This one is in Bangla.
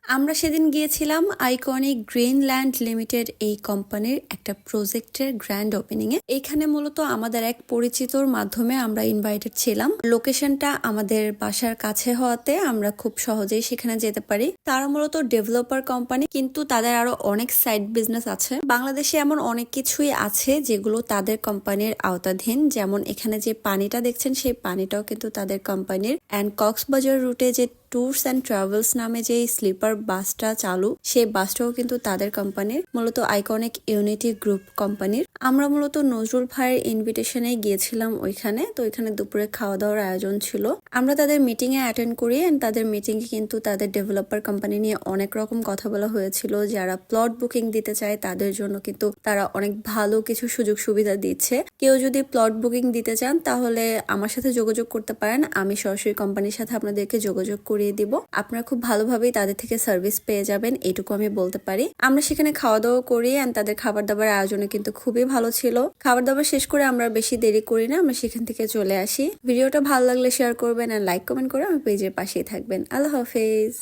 আমরা সেদিন গিয়েছিলাম আইকনিক গ্রিনল্যান্ড লিমিটেড এই কোম্পানির একটা প্রজেক্টের গ্র্যান্ড ওপেনিং এ। এখানে মূলত আমাদের এক পরিচিতর মাধ্যমে আমরা ইনভাইটেড ছিলাম। লোকেশনটা আমাদের বাসার কাছে হওয়াতে আমরা খুব সহজেই সেখানে যেতে পারি। তারা মূলত ডেভেলপার কোম্পানি, কিন্তু তাদের আরো অনেক সাইড বিজনেস আছে। বাংলাদেশে এমন অনেক কিছুই আছে যেগুলো তাদের কোম্পানির আওতাধীন, যেমন এখানে যে পানিটা দেখছেন সেই পানিটাও কিন্তু তাদের কোম্পানির। অ্যান্ড কক্সবাজার রুটে যে ট্যুরস অ্যান্ড ট্রাভেলস নামে যে স্লিপার বাসটা চালু, সেই বাসটাও কিন্তু তাদের কোম্পানির, মূলত আইকনিক ইউনিটি গ্রুপ কোম্পানির। আমরা মূলত নজরুল ভাইয়ের ইনভিটেশনে গিয়েছিলাম ওইখানে। তো ওইখানে দুপুরে খাওয়া দাওয়ার আয়োজন ছিল। আমরা তাদের মিটিং এ অ্যাটেন্ড করি। এন্ড তাদের মিটিং এ কিন্তু তাদের ডেভেলপার কোম্পানি নিয়ে অনেক রকম কথা বলা হয়েছিল। যারা প্লট বুকিং দিতে চায় তাদের জন্য কিন্তু তারা অনেক ভালো কিছু সুযোগ সুবিধা দিচ্ছে। কেউ যদি প্লট বুকিং দিতে চান তাহলে আমার সাথে যোগাযোগ করতে পারেন। আমি সরাসরি কোম্পানির সাথে আপনাদেরকে যোগাযোগ করিয়ে দিব। আপনারা খুব ভালোভাবেই তাদের থেকে সার্ভিস পেয়ে যাবেন, এটুকু আমি বলতে পারি। আমরা সেখানে খাওয়া দাওয়া করি এন্ড তাদের খাবার দাবার আয়োজনে কিন্তু খুবই ভালো ছিল। খাবার দাবার শেষ করে আমরা বেশি দেরি করি না, আমরা সেখান থেকে চলে আসি। ভিডিওটা ভালো লাগলে শেয়ার করবেন আর লাইক কমেন্ট করে আমার পেজের পাশেই থাকবেন। আল্লাহ হাফেজ।